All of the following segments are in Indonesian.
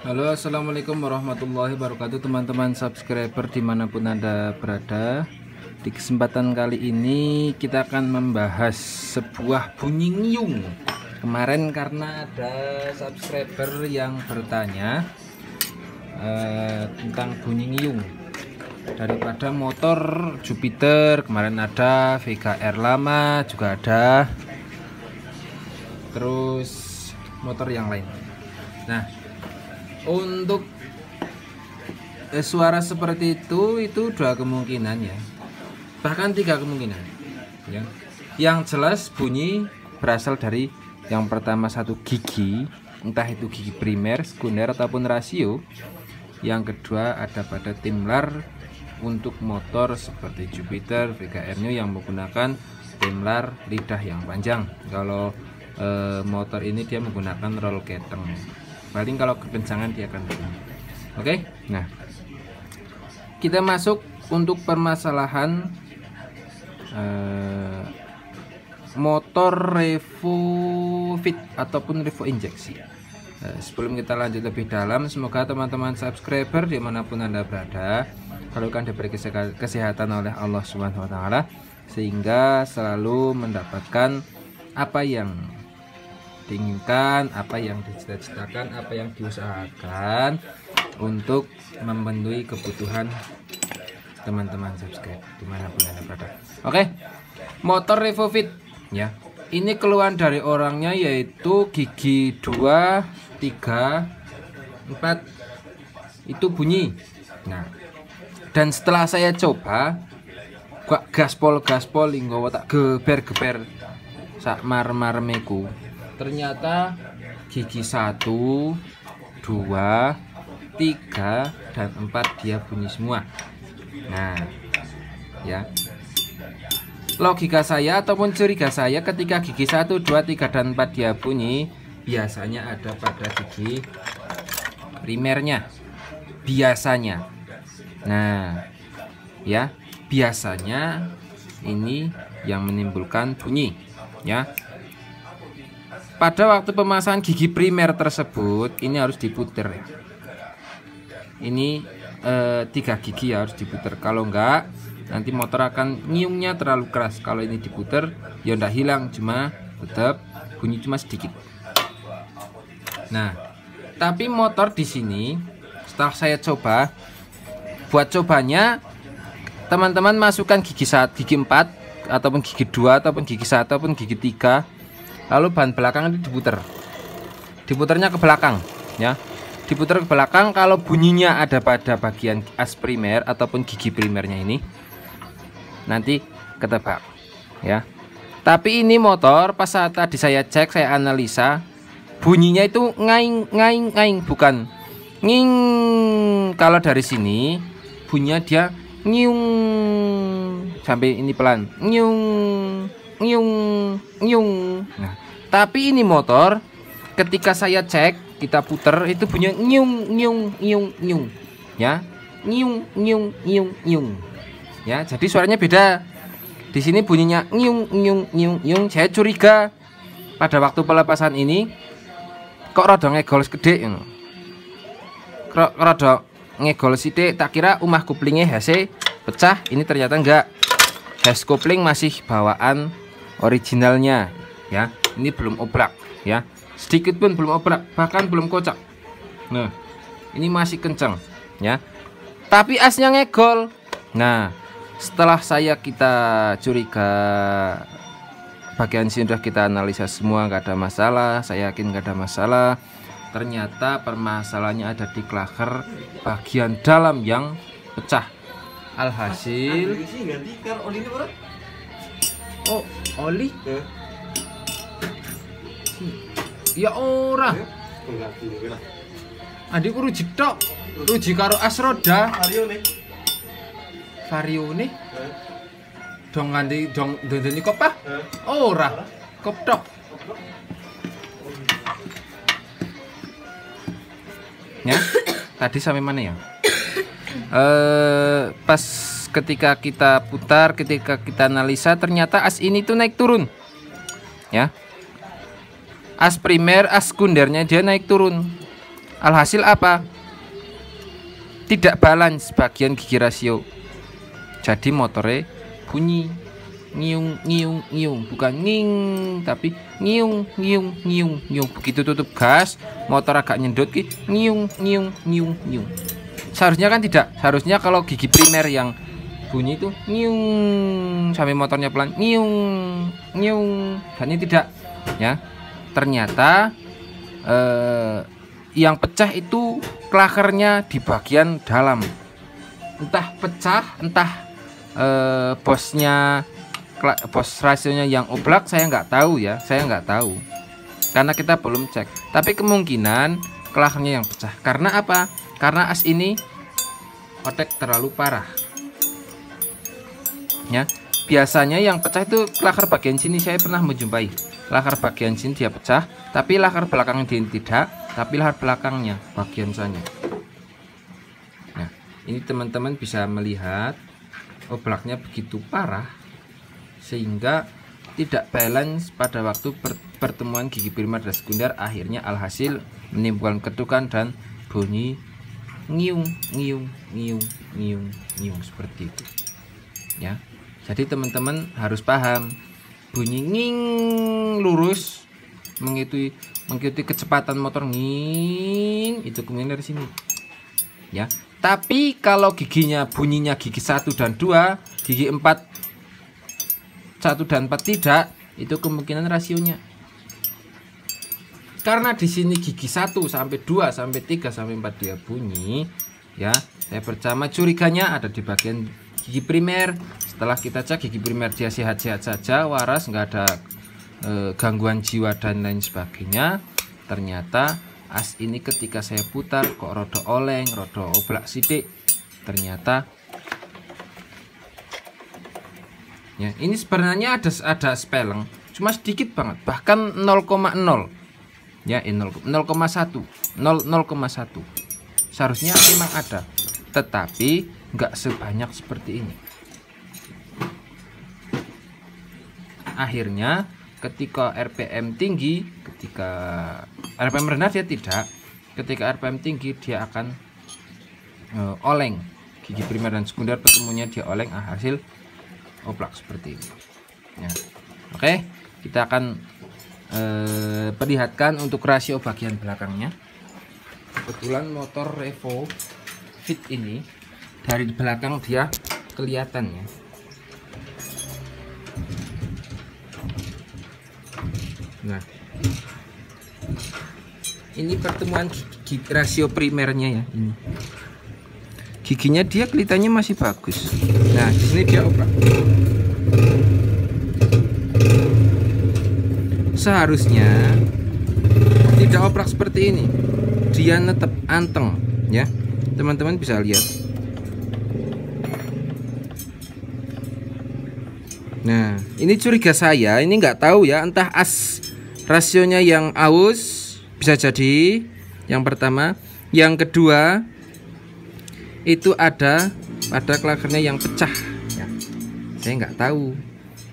Halo, assalamualaikum warahmatullahi wabarakatuh, teman-teman subscriber dimanapun Anda berada. Di kesempatan kali ini kita akan membahas sebuah bunyi ngiung. Kemarin karena ada subscriber yang bertanya tentang bunyi ngiung daripada motor Jupiter. Kemarin ada Vega R lama juga ada, terus motor yang lain. Nah, untuk suara seperti itu dua kemungkinan ya, bahkan tiga kemungkinan ya. Yang jelas bunyi berasal dari yang pertama satu gigi, entah itu gigi primer, sekunder ataupun rasio. Yang kedua ada pada timlar untuk motor seperti Jupiter, Vega R New yang menggunakan timlar lidah yang panjang. Kalau motor ini dia menggunakan roll keteng, paling kalau kekencangan dia akan bunyi. Oke, nah kita masuk untuk permasalahan motor Revo Fit ataupun Revo injeksi. Sebelum kita lanjut lebih dalam, semoga teman-teman subscriber dimanapun Anda berada akan diberi kesehatan oleh Allah Subhanahu Wa Taala, sehingga selalu mendapatkan apa yang diinginkan, apa yang dicita-citakan, apa yang diusahakan untuk memenuhi kebutuhan teman-teman subscribe dimanapun Anda berada. Oke, motor Revo Fit ya, ini keluhan dari orangnya yaitu gigi 2, 3, 4 itu bunyi. Nah, dan setelah saya coba gak gaspol inggo tak geber sak marmeku, ternyata gigi 1, 2, 3, dan 4 dia bunyi semua. Nah ya, logika saya ataupun curiga saya ketika gigi 1, 2, 3, dan 4 dia bunyi, biasanya ada pada gigi primernya biasanya. Nah ya, biasanya ini yang menimbulkan bunyi ya. Pada waktu pemasangan gigi primer tersebut ini harus diputer ya. Ini 3 gigi harus diputer. Kalau enggak nanti motor akan nyiungnya terlalu keras. Kalau ini diputer ya udah hilang, cuma tetap bunyi cuma sedikit. Nah, tapi motor di sini setelah saya coba, buat cobanya teman-teman masukkan gigi 1, gigi 4 ataupun gigi 2 ataupun gigi 1 ataupun gigi 3. Lalu ban belakang ini diputarnya ke belakang ya, diputar ke belakang. Kalau bunyinya ada pada bagian as primer ataupun gigi primernya ini, nanti ketebak ya. Tapi ini motor pas saat tadi saya cek, saya analisa, bunyinya itu ngaing, bukan nging. Kalau dari sini bunyinya dia nyiung sampai ini pelan, nyiung. Nah, tapi ini motor ketika saya cek, kita puter itu bunyi nyung ya, nyung ya. Jadi suaranya beda. Di sini bunyinya nyung. Saya curiga pada waktu pelepasan ini kok rada ngegol gede, rada ngegol sidik. Tak kira umah kuplingnya hese pecah, ini ternyata enggak. Hes kopling masih bawaan originalnya ya. Ini belum oblak ya, sedikit pun belum oblak, bahkan belum kocak. Nah, ini masih kencang ya, tapi asnya ngegol. Nah, setelah kita curiga, bagian sini sudah kita analisa semua, nggak ada masalah. Saya yakin nggak ada masalah. Ternyata permasalahannya ada di klaker bagian dalam yang pecah. Alhasil oh, oli ya ora. Adikku ruji tok, ruji karo asroda varione dong ganti dong dondoni kopah ora koptok ya. Tadi sampai mana ya? Pas ketika kita putar, ketika kita analisa, ternyata as ini tuh naik turun ya. As primer, as sekundernya dia naik turun. Alhasil apa? Tidak balance bagian gigi rasio. Jadi motornya bunyi ngiung ngiung ngiung, bukan nging tapi ngiung ngiung ngiung ngiung. Begitu tutup gas, motor agak nyendot ki ngiung ngiung ngiung ngiung. Seharusnya kan tidak. Seharusnya kalau gigi primer yang bunyi itu ngiung sampai motornya pelan ngiung ngiung, dan ini tidak ya. Ternyata yang pecah itu klakernya di bagian dalam. Entah pecah, entah bos rasionya yang oblak, saya nggak tahu ya, saya nggak tahu karena kita belum cek. Tapi kemungkinan klakernya yang pecah. Karena apa? Karena as ini otek terlalu parah ya. Biasanya yang pecah itu klaker bagian sini. Saya pernah menjumpai klaker bagian sini dia pecah, tapi laker belakangnya dia tidak, tapi laker belakangnya bagian sana. Nah, ini teman-teman bisa melihat oblaknya begitu parah sehingga tidak balance pada waktu pertemuan gigi primer dan sekunder. Akhirnya alhasil menimbulkan ketukan dan bunyi ngiung ngiung ngiung ngiung ngiung seperti itu ya. Jadi teman-teman harus paham, bunyi nging lurus mengikuti kecepatan motor nging itu kemudian dari sini ya. Tapi kalau giginya bunyinya gigi 1 dan 2, gigi 4 1 dan 4 tidak, itu kemungkinan rasionya. Karena di sini gigi 1 sampai 2 sampai 3 sampai 4 dia bunyi ya. Saya percaya curiganya ada di bagian gigi primer. Setelah kita cek gigi primer dia sehat-sehat saja, waras, nggak ada gangguan jiwa dan lain sebagainya. Ternyata as ini ketika saya putar kok rodo oleng, rodo oblak sidik. Ternyata ya, ini sebenarnya ada spelling, cuma sedikit banget, bahkan 0,0 ya, 0,1 0,1. Seharusnya memang ada, tetapi nggak sebanyak seperti ini. Akhirnya ketika RPM tinggi, ketika RPM rendah dia tidak, ketika RPM tinggi dia akan oleng, gigi primer dan sekunder pertemuannya dia oleng, hasil oblak seperti ini ya. Oke, kita akan perlihatkan untuk rasio bagian belakangnya. Kebetulan motor Revo Fit ini dari belakang dia kelihatan ya. Nah, ini pertemuan gigi rasio primernya ya. Ini giginya dia kelihatannya masih bagus. Nah, di sini dia oblak. Seharusnya tidak oblak seperti ini. Dia tetap anteng ya. Teman-teman bisa lihat. Nah, ini curiga saya, ini nggak tahu ya, entah as rasionya yang aus, bisa jadi yang pertama. Yang kedua itu ada pada klakernya yang pecah ya. Saya nggak tahu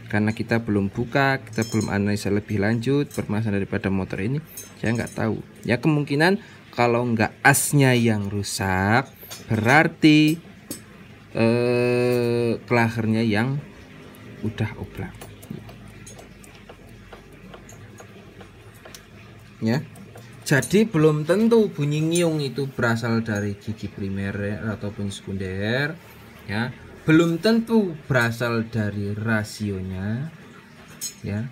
karena kita belum buka, kita belum analisa lebih lanjut permasalahan daripada motor ini. Saya nggak tahu ya. Kemungkinan kalau nggak asnya yang rusak, berarti klakernya yang udah oblak ya. Jadi belum tentu bunyi ngiung itu berasal dari gigi primer ataupun sekunder ya. Belum tentu berasal dari rasionya ya.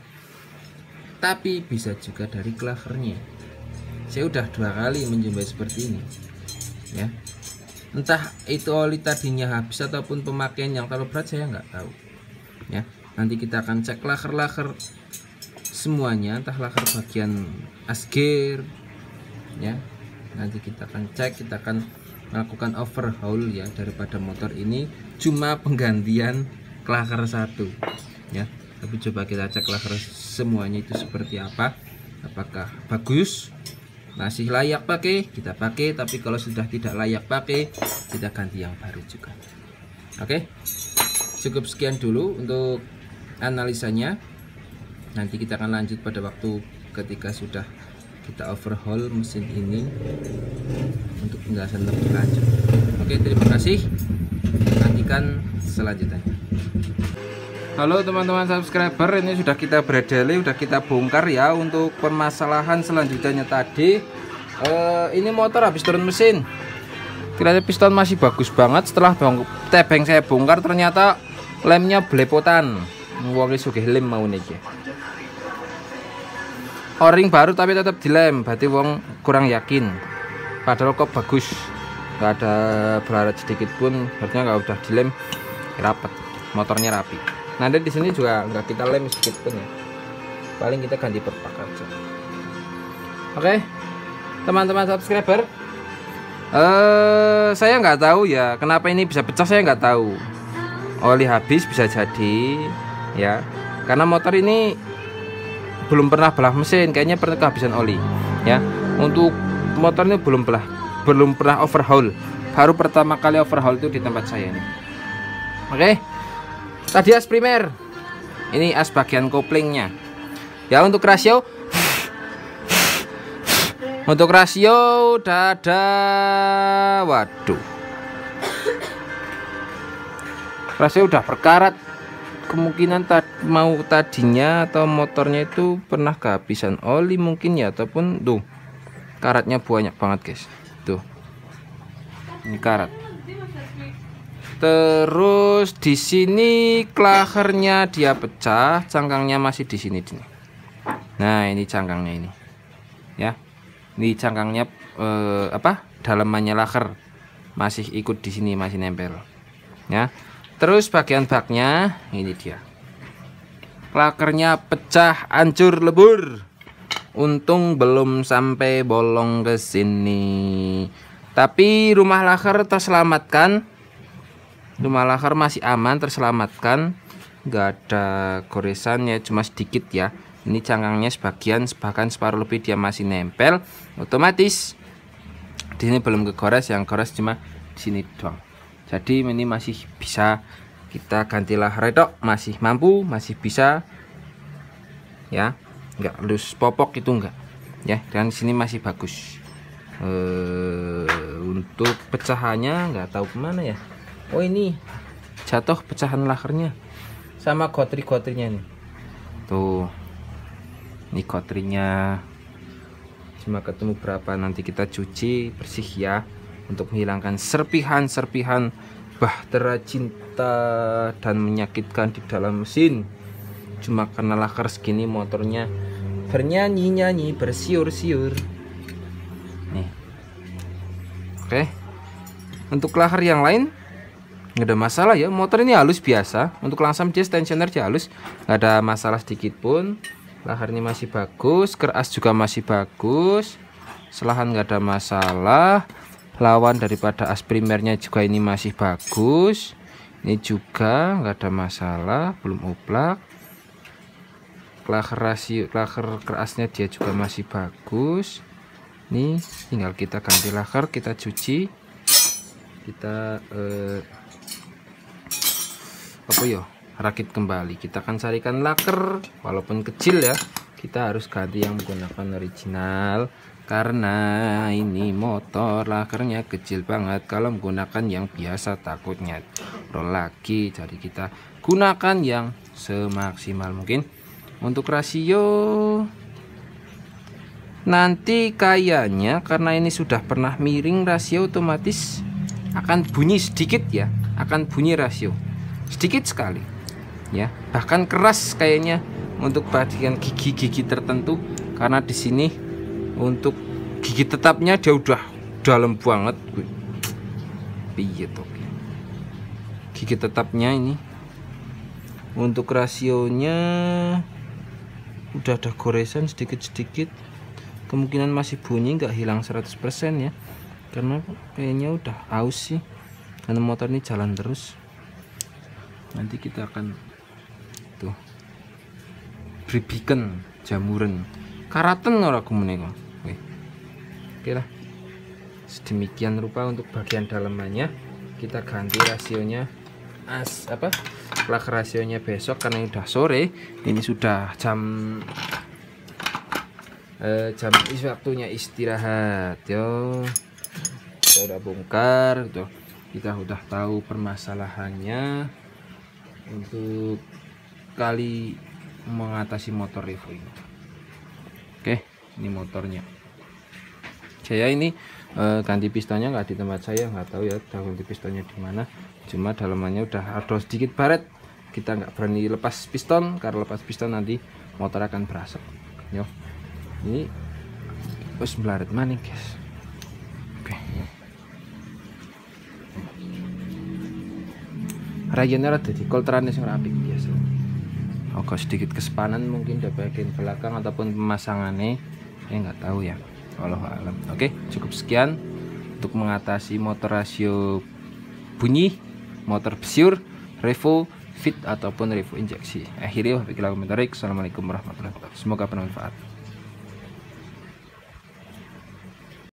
Tapi bisa juga dari klakernya. Saya udah 2 kali menjumpai seperti ini ya. Entah itu oli tadinya habis ataupun pemakaian yang terlalu berat, saya nggak tahu ya. Nanti kita akan cek laker-laker semuanya, entah laker bagian asgear ya. Nanti kita akan cek, kita akan melakukan overhaul ya daripada motor ini. Cuma penggantian klaker 1 ya. Tapi coba kita cek klaker semuanya itu seperti apa, apakah bagus, masih layak pakai, kita pakai. Tapi kalau sudah tidak layak pakai, kita ganti yang baru juga. Oke, cukup sekian dulu untuk analisanya. Nanti kita akan lanjut pada waktu ketika sudah kita overhaul mesin ini untuk penjelasan lebih lanjut. Oke, terima kasih, nantikan selanjutnya. Halo teman-teman subscriber, ini sudah kita bredeli, sudah kita bongkar ya untuk permasalahan selanjutnya tadi. Ini motor habis turun mesin, kiranya piston masih bagus banget. Setelah tebeng saya bongkar, ternyata lemnya belepotan. Wong sugih lem mau niki. O-ring baru tapi tetap dilem, berarti wong kurang yakin. Padahal kok bagus, nggak ada belarat sedikit pun, harusnya nggak udah dilem, rapet, motornya rapi. Nanti di sini juga nggak kita lem sedikit pun ya, paling kita ganti perpak aja. Oke, teman-teman subscriber, saya nggak tahu ya kenapa ini bisa pecah, saya nggak tahu. Oli habis bisa jadi ya, karena motor ini belum pernah belah mesin, kayaknya pernah kehabisan oli ya. Untuk motor ini belum pernah overhaul, baru pertama kali overhaul itu di tempat saya ini. Oke, tadi as primer, ini as bagian koplingnya ya. Untuk rasio udah ada, waduh, rasio udah berkarat. Kemungkinan tadinya atau motornya itu pernah kehabisan oli mungkin ya, ataupun tuh karatnya banyak banget guys, tuh ini karat. Terus di sini klahernya dia pecah, cangkangnya masih di sini. Nah ini cangkangnya ini ya, ini cangkangnya dalamannya laker masih ikut di sini, masih nempel ya. Terus bagian baknya ini dia, klakernya pecah, hancur lebur. Untung belum sampai bolong ke sini, tapi rumah laker terselamatkan. Rumah laker masih aman, terselamatkan, nggak ada goresannya, cuma sedikit ya. Ini cangkangnya sebagian, bahkan separuh lebih dia masih nempel. Otomatis di sini belum kegores, yang gores cuma di sini doang. Jadi ini masih bisa kita ganti laher itu, masih mampu, masih bisa ya, nggak lus popok itu enggak ya. Dan di sini masih bagus. Untuk pecahannya nggak tahu kemana ya. Oh ini jatuh pecahan lahernya sama gotri-gotrinya nih, tuh ini gotrinya cuma ketemu berapa, nanti kita cuci bersih ya, untuk menghilangkan serpihan-serpihan bahtera cinta dan menyakitkan di dalam mesin. Cuma karena laker segini motornya bernyanyi-nyanyi, bersiur-siur nih. Oke, untuk laker yang lain nggak ada masalah ya, motor ini halus biasa. Untuk langsam dia tensioner dia halus, nggak ada masalah sedikit pun. Laker ini masih bagus, keras juga masih bagus, selahan nggak ada masalah. Lawan daripada as primernya juga ini masih bagus, ini juga nggak ada masalah, belum oplak. Laker kerasnya dia juga masih bagus. Nih tinggal kita ganti laker, kita cuci, kita rakit kembali. Kita akan carikan laker, walaupun kecil ya, kita harus ganti yang menggunakan original, karena ini motor lakernya kecil banget. Kalau menggunakan yang biasa takutnya roll lagi, jadi kita gunakan yang semaksimal mungkin. Untuk rasio nanti kayaknya karena ini sudah pernah miring, rasio otomatis akan bunyi sedikit ya, akan bunyi rasio sedikit sekali ya, bahkan keras kayaknya untuk bagian gigi-gigi tertentu, karena di sini untuk gigi tetapnya dia udah dalam banget. Iya tuh gigi tetapnya ini. Untuk rasionya udah ada goresan sedikit-sedikit, kemungkinan masih bunyi, nggak hilang 100% ya, karena kayaknya udah aus sih, karena motor ini jalan terus. Nanti kita akan tuh bribiken jamuran karaten ora kumene kok. Oke lah, sedemikian rupa untuk bagian dalamannya. Kita ganti rasionya rasionya besok, karena udah sore, ini sudah jam jam waktunya istirahat yo. Kita udah bongkar tuh, kita udah tahu permasalahannya untuk kali mengatasi motor Revo ini. Oke, ini motornya. Saya ini ganti pistonnya nggak di tempat saya, nggak tahu ya ganti pistonnya di mana, cuma dalamannya udah ada sedikit baret. Kita nggak berani lepas piston, karena lepas piston nanti motor akan berasap yo. Ini terus melarat maning guys. Oke, rayanya rada di kolterane sing rapi biasa. Agak sedikit kesepanan mungkin di bagian belakang ataupun pemasangannya, saya nggak tahu ya, wallahu alam. Oke, cukup sekian untuk mengatasi motor rasio bunyi, motor pure Revo Fit ataupun Revo injeksi. Akhirnya wabillahi taufiq. Assalamualaikum warahmatullahi wabarakatuh. Semoga bermanfaat.